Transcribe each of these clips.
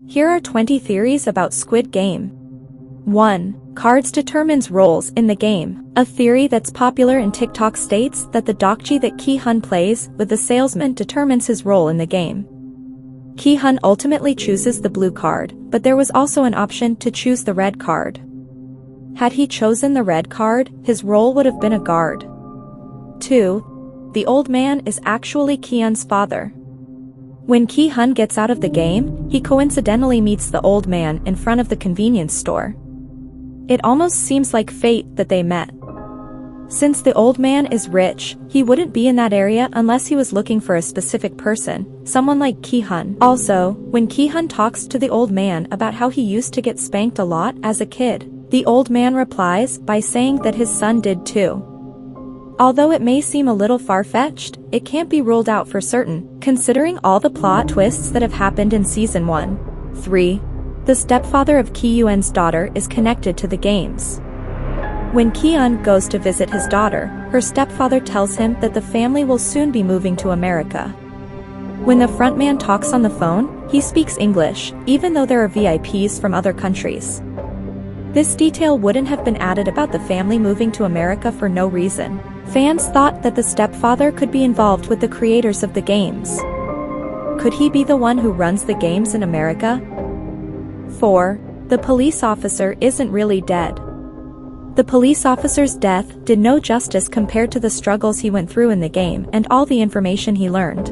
Here are 20 theories about Squid Game. 1. Cards determines roles in the game. A theory that's popular in TikTok states that the dokji that Ki-hun plays with the salesman determines his role in the game. Ki-hun ultimately chooses the blue card, but there was also an option to choose the red card. Had he chosen the red card, his role would have been a guard. 2. The old man is actually Ki-hun's father. When Ki-hun gets out of the game, he coincidentally meets the old man in front of the convenience store. It almost seems like fate that they met. Since the old man is rich, he wouldn't be in that area unless he was looking for a specific person, someone like Ki-hun. Also, when Ki-hun talks to the old man about how he used to get spanked a lot as a kid, the old man replies by saying that his son did too. Although it may seem a little far-fetched, it can't be ruled out for certain, considering all the plot twists that have happened in Season 1. 3. The stepfather of Ki-hun's daughter is connected to the games. When Ki-hun goes to visit his daughter, her stepfather tells him that the family will soon be moving to America. When the frontman talks on the phone, he speaks English, even though there are VIPs from other countries. This detail wouldn't have been added about the family moving to America for no reason. Fans thought that the stepfather could be involved with the creators of the games. Could he be the one who runs the games in America? 4. The police officer isn't really dead. The police officer's death did no justice compared to the struggles he went through in the game and all the information he learned.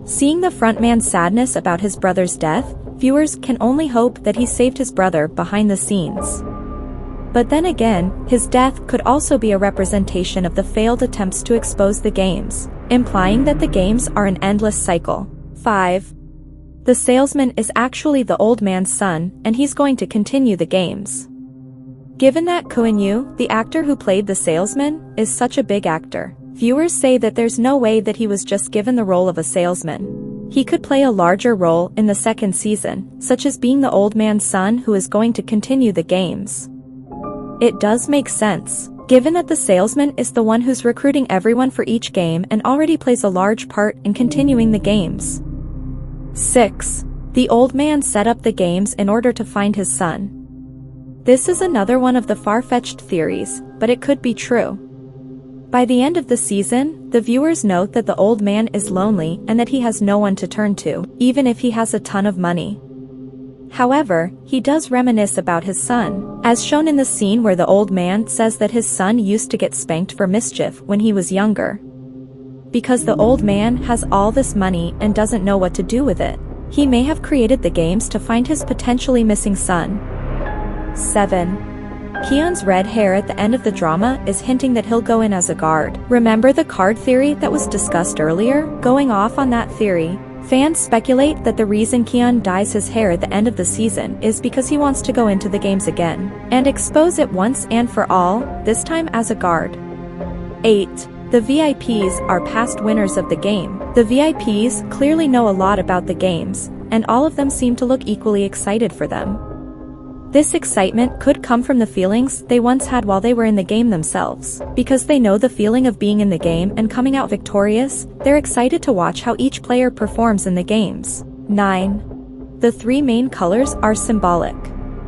Seeing the frontman's sadness about his brother's death, viewers can only hope that he saved his brother behind the scenes. But then again, his death could also be a representation of the failed attempts to expose the games, implying that the games are an endless cycle. 5. The salesman is actually the old man's son, and he's going to continue the games. Given that Ko In-yu, the actor who played the salesman, is such a big actor, viewers say that there's no way that he was just given the role of a salesman. He could play a larger role in the second season, such as being the old man's son who is going to continue the games. It does make sense, given that the salesman is the one who's recruiting everyone for each game and already plays a large part in continuing the games. 6. The old man set up the games in order to find his son. This is another one of the far-fetched theories, but it could be true. By the end of the season, the viewers note that the old man is lonely and that he has no one to turn to, even if he has a ton of money. However, he does reminisce about his son, as shown in the scene where the old man says that his son used to get spanked for mischief when he was younger. Because the old man has all this money and doesn't know what to do with it, he may have created the games to find his potentially missing son. 7. Ki-hun's red hair at the end of the drama is hinting that he'll go in as a guard. Remember the card theory that was discussed earlier? Going off on that theory, fans speculate that the reason Ki-hun dyes his hair at the end of the season is because he wants to go into the games again, and expose it once and for all, this time as a guard. 8. The VIPs are past winners of the game. The VIPs clearly know a lot about the games, and all of them seem to look equally excited for them. This excitement could come from the feelings they once had while they were in the game themselves. Because they know the feeling of being in the game and coming out victorious, they're excited to watch how each player performs in the games. 9. The three main colors are symbolic.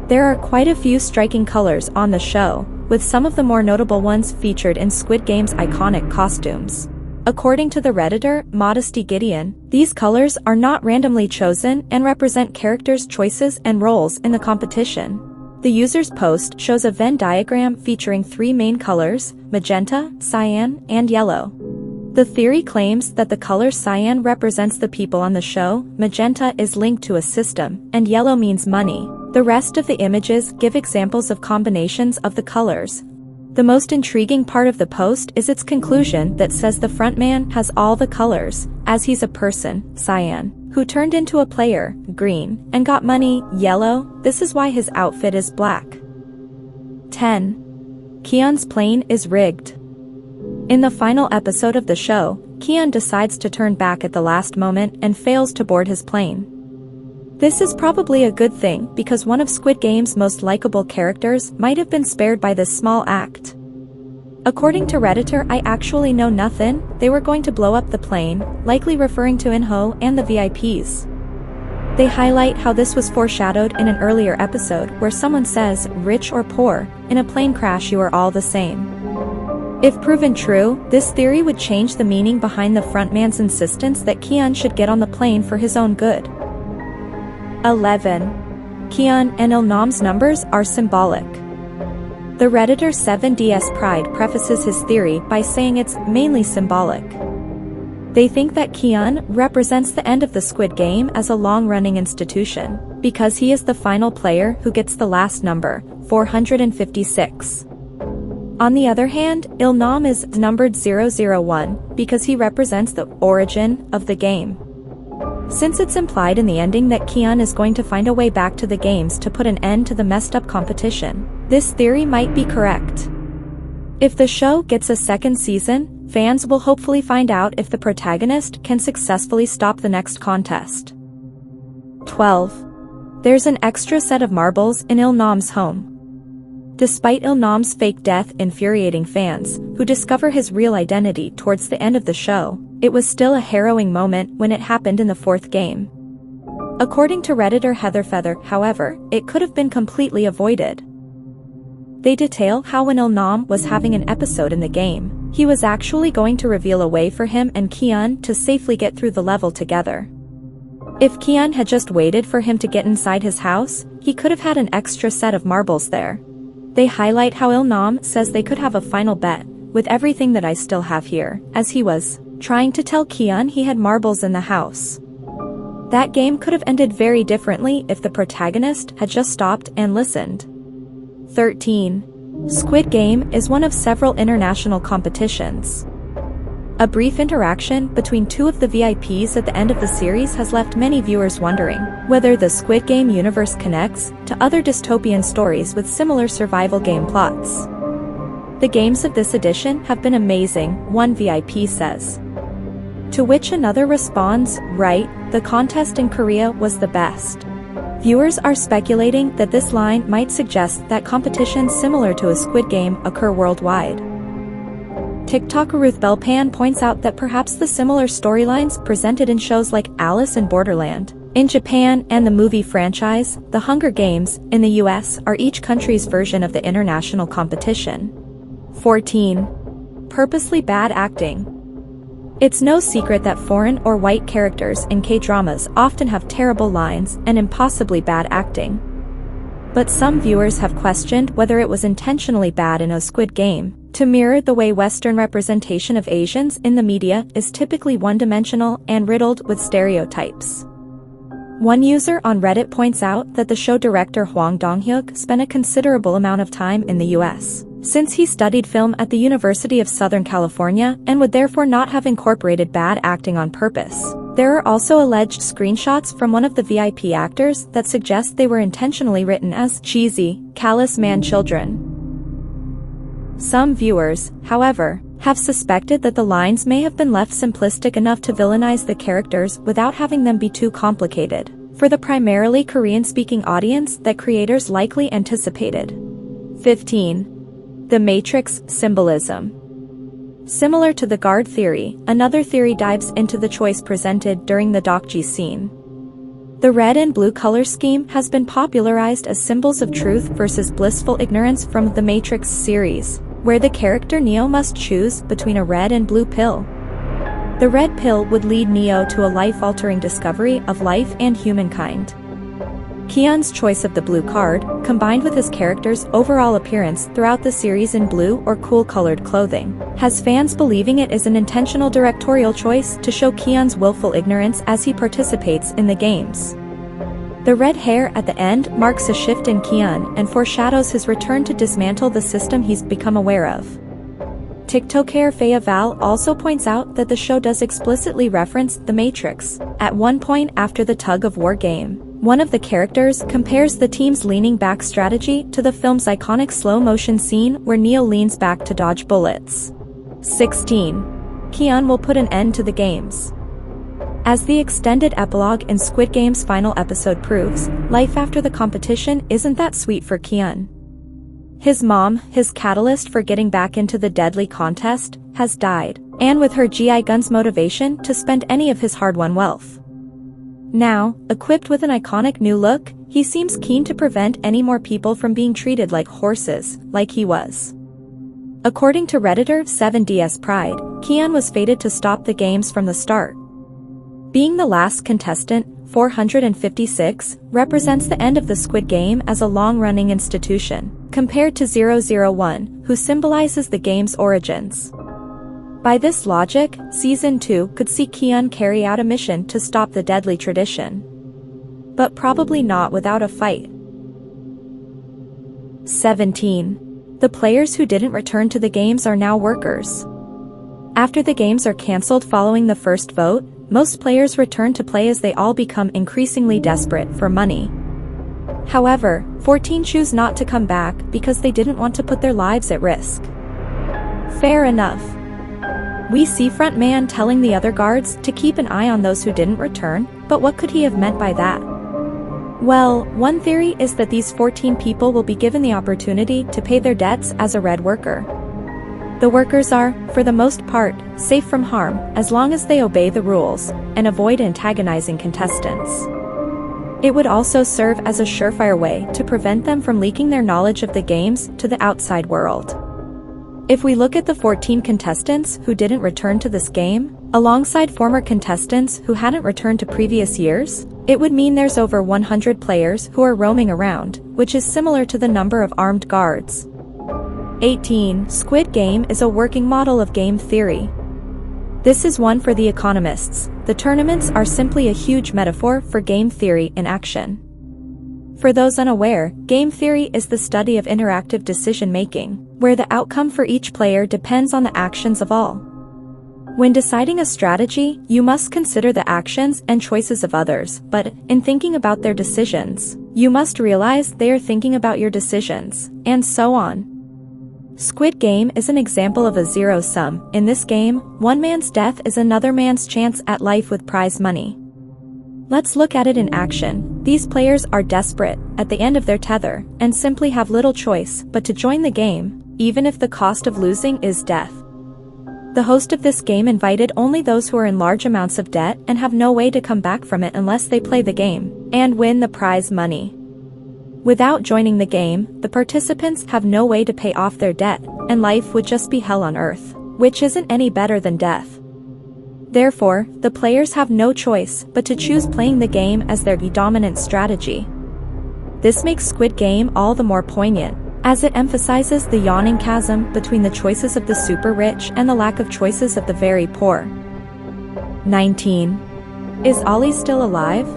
There are quite a few striking colors on the show, with some of the more notable ones featured in Squid Game's iconic costumes. According to the Redditor, Modesty Gideon, these colors are not randomly chosen and represent characters' choices and roles in the competition. The user's post shows a Venn diagram featuring three main colors: magenta, cyan, and yellow. The theory claims that the color cyan represents the people on the show, magenta is linked to a system, and yellow means money. The rest of the images give examples of combinations of the colors. The most intriguing part of the post is its conclusion that says the frontman has all the colors, as he's a person, cyan, who turned into a player, green, and got money, yellow. This is why his outfit is black. 10. Ki-hun's plane is rigged. In the final episode of the show, Ki-hun decides to turn back at the last moment and fails to board his plane. This is probably a good thing because one of Squid Game's most likable characters might have been spared by this small act. According to Redditor, I actually know nothing, they were going to blow up the plane, likely referring to In-ho and the VIPs. They highlight how this was foreshadowed in an earlier episode where someone says, rich or poor, in a plane crash you are all the same. If proven true, this theory would change the meaning behind the frontman's insistence that Kihyun should get on the plane for his own good. 11. Kihyun and Il-nam's numbers are symbolic. The Redditor 7DS Pride prefaces his theory by saying it's mainly symbolic. They think that Kihyun represents the end of the Squid Game as a long-running institution, because he is the final player who gets the last number, 456. On the other hand, Il-nam is numbered 001 because he represents the origin of the game. Since it's implied in the ending that Kihyun is going to find a way back to the games to put an end to the messed-up competition, this theory might be correct. If the show gets a second season, fans will hopefully find out if the protagonist can successfully stop the next contest. 12. There's an extra set of marbles in Il-nam's home. Despite Il-nam's fake death infuriating fans, who discover his real identity towards the end of the show, it was still a harrowing moment when it happened in the fourth game. According to Redditor Heatherfeather, however, it could have been completely avoided. They detail how when Il-nam was having an episode in the game, he was actually going to reveal a way for him and Kihyun to safely get through the level together. If Kihyun had just waited for him to get inside his house, he could have had an extra set of marbles there. They highlight how Il-nam says they could have a final bet, with everything that I still have here, as he was trying to tell Kihyun he had marbles in the house. That game could have ended very differently if the protagonist had just stopped and listened. 13. Squid Game is one of several international competitions. A brief interaction between two of the VIPs at the end of the series has left many viewers wondering whether the Squid Game universe connects to other dystopian stories with similar survival game plots. The games of this edition have been amazing, one VIP says. To which another responds, right, the contest in Korea was the best. Viewers are speculating that this line might suggest that competitions similar to a Squid Game occur worldwide. TikToker Ruth Belpan points out that perhaps the similar storylines presented in shows like Alice in Borderland, in Japan, and the movie franchise, The Hunger Games, in the US are each country's version of the international competition. 14. Purposely bad acting. It's no secret that foreign or white characters in K-dramas often have terrible lines and impossibly bad acting. But some viewers have questioned whether it was intentionally bad in a Squid Game, to mirror the way Western representation of Asians in the media is typically one-dimensional and riddled with stereotypes. One user on Reddit points out that the show director Hwang Dong-hyuk spent a considerable amount of time in the US, since he studied film at the University of Southern California and would therefore not have incorporated bad acting on purpose. There are also alleged screenshots from one of the VIP actors that suggest they were intentionally written as cheesy, callous man-children. Some viewers, however, have suspected that the lines may have been left simplistic enough to villainize the characters without having them be too complicated, for the primarily Korean-speaking audience that creators likely anticipated. 15. The Matrix symbolism. Similar to the guard theory, another theory dives into the choice presented during the dokji scene. The red and blue color scheme has been popularized as symbols of truth versus blissful ignorance from the Matrix series, where the character Neo must choose between a red and blue pill. The red pill would lead Neo to a life-altering discovery of life and humankind. Kihyun's choice of the blue card, combined with his character's overall appearance throughout the series in blue or cool-colored clothing, has fans believing it is an intentional directorial choice to show Kihyun's willful ignorance as he participates in the games. The red hair at the end marks a shift in Kihyun and foreshadows his return to dismantle the system he's become aware of. TikToker Faya Val also points out that the show does explicitly reference The Matrix. At one point after the tug-of-war game, one of the characters compares the team's leaning back strategy to the film's iconic slow-motion scene where Neo leans back to dodge bullets. 16. Kihyun will put an end to the games. As the extended epilogue in Squid Game's final episode proves, life after the competition isn't that sweet for Kihyun. His mom, his catalyst for getting back into the deadly contest, has died, and with her GI Gun's motivation to spend any of his hard-won wealth. Now, equipped with an iconic new look, he seems keen to prevent any more people from being treated like horses, like he was. According to Redditor 7DS Pride, Kihyun was fated to stop the games from the start. Being the last contestant, 456, represents the end of the Squid Game as a long-running institution, compared to 001, who symbolizes the game's origins. By this logic, Season 2 could see Kihyun carry out a mission to stop the deadly tradition. But probably not without a fight. 17. The players who didn't return to the games are now workers. After the games are cancelled following the first vote, most players return to play as they all become increasingly desperate for money. However, 14 choose not to come back because they didn't want to put their lives at risk. Fair enough. We see Frontman telling the other guards to keep an eye on those who didn't return, but what could he have meant by that? Well, one theory is that these 14 people will be given the opportunity to pay their debts as a red worker. The workers are, for the most part, safe from harm as long as they obey the rules and avoid antagonizing contestants. It would also serve as a surefire way to prevent them from leaking their knowledge of the games to the outside world. If we look at the 14 contestants who didn't return to this game, alongside former contestants who hadn't returned to previous years, it would mean there's over 100 players who are roaming around, which is similar to the number of armed guards. 18. Squid Game is a working model of game theory. This is one for the economists. The tournaments are simply a huge metaphor for game theory in action. For those unaware, game theory is the study of interactive decision-making, where the outcome for each player depends on the actions of all. When deciding a strategy, you must consider the actions and choices of others, but, in thinking about their decisions, you must realize they are thinking about your decisions, and so on. Squid Game is an example of a zero-sum. In this game, one man's death is another man's chance at life with prize money. Let's look at it in action. These players are desperate, at the end of their tether, and simply have little choice but to join the game, even if the cost of losing is death. The host of this game invited only those who are in large amounts of debt and have no way to come back from it unless they play the game and win the prize money. Without joining the game, the participants have no way to pay off their debt, and life would just be hell on earth, which isn't any better than death. Therefore, the players have no choice but to choose playing the game as their dominant strategy. This makes Squid Game all the more poignant, as it emphasizes the yawning chasm between the choices of the super rich and the lack of choices of the very poor. 19. Is Ali still alive?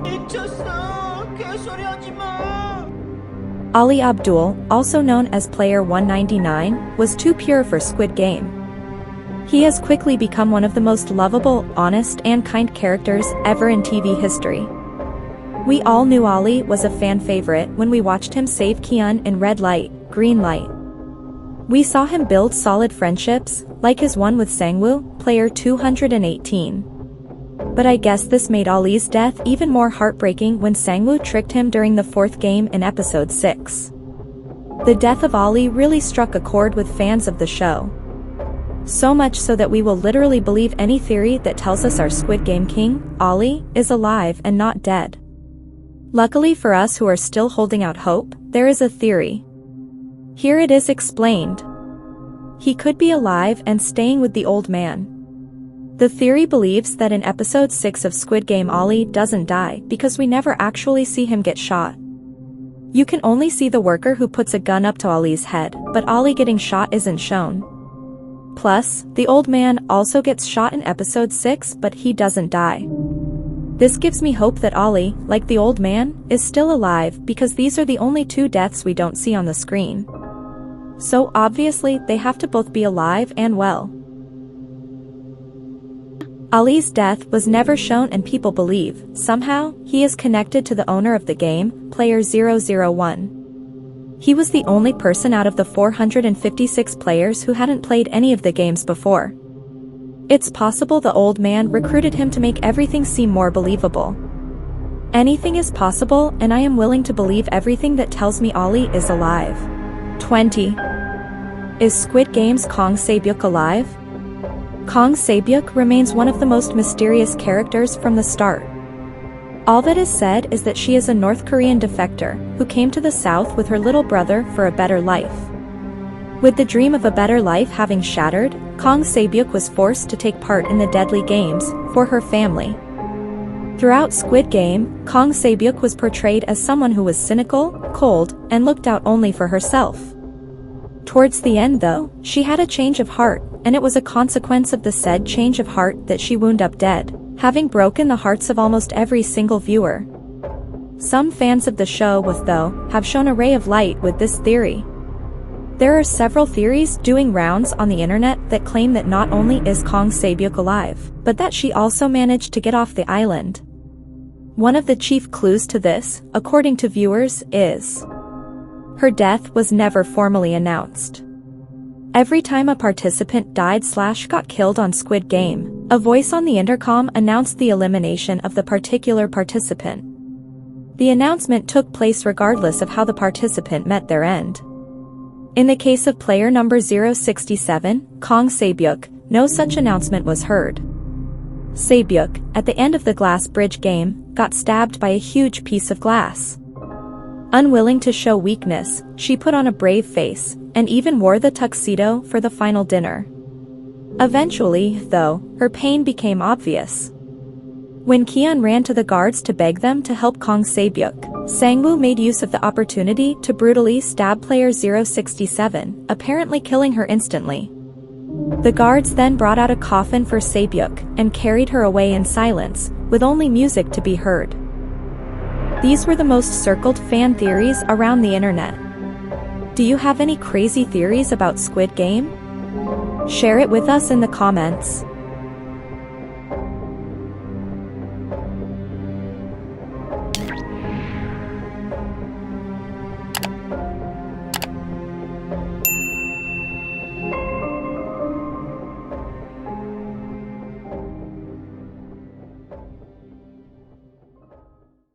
Ali Abdul, also known as Player 199, was too pure for Squid Game. He has quickly become one of the most lovable, honest, and kind characters ever in TV history. We all knew Ali was a fan favorite when we watched him save Kihyun in Red Light, Green Light. We saw him build solid friendships, like his one with Sangwoo, Player 218. But I guess this made Ali's death even more heartbreaking when Sangwoo tricked him during the fourth game in episode 6. The death of Ali really struck a chord with fans of the show. So much so that we will literally believe any theory that tells us our Squid Game king, Ali, is alive and not dead. Luckily for us who are still holding out hope, there is a theory. Here it is explained. He could be alive and staying with the old man. The theory believes that in episode 6 of Squid Game Ali doesn't die because we never actually see him get shot. You can only see the worker who puts a gun up to Ali's head, but Ali getting shot isn't shown. Plus, the old man also gets shot in episode 6 but he doesn't die. This gives me hope that Ali, like the old man, is still alive because these are the only two deaths we don't see on the screen. So obviously they have to both be alive and well. Ali's death was never shown and people believe, somehow, he is connected to the owner of the game, Player 001. He was the only person out of the 456 players who hadn't played any of the games before. It's possible the old man recruited him to make everything seem more believable. Anything is possible and I am willing to believe everything that tells me Ali is alive. 20. Is Squid Game's Kong Se-byuk alive? Kong Se-byuk remains one of the most mysterious characters from the start. All that is said is that she is a North Korean defector who came to the South with her little brother for a better life. With the dream of a better life having shattered, Kang Se-byuk was forced to take part in the deadly games for her family. Throughout Squid Game, Kang Se-byuk was portrayed as someone who was cynical, cold, and looked out only for herself. Towards the end though, she had a change of heart, and it was a consequence of the said change of heart that she wound up dead, having broken the hearts of almost every single viewer. Some fans of the show have shown a ray of light with this theory. There are several theories doing rounds on the internet that claim that not only is Kang Se-byuk alive, but that she also managed to get off the island. One of the chief clues to this, according to viewers, is her death was never formally announced. Every time a participant died/got killed on Squid Game, a voice on the intercom announced the elimination of the particular participant. The announcement took place regardless of how the participant met their end. In the case of player number 067, Kang Se-byuk, no such announcement was heard. Se-byuk, at the end of the glass bridge game, got stabbed by a huge piece of glass. Unwilling to show weakness, she put on a brave face, and even wore the tuxedo for the final dinner. Eventually, though, her pain became obvious. When Kian ran to the guards to beg them to help Kang Se-byuk, Sang-woo made use of the opportunity to brutally stab player 067, apparently killing her instantly. The guards then brought out a coffin for Se-byuk and carried her away in silence, with only music to be heard. These were the most circled fan theories around the internet. Do you have any crazy theories about Squid Game? Share it with us in the comments.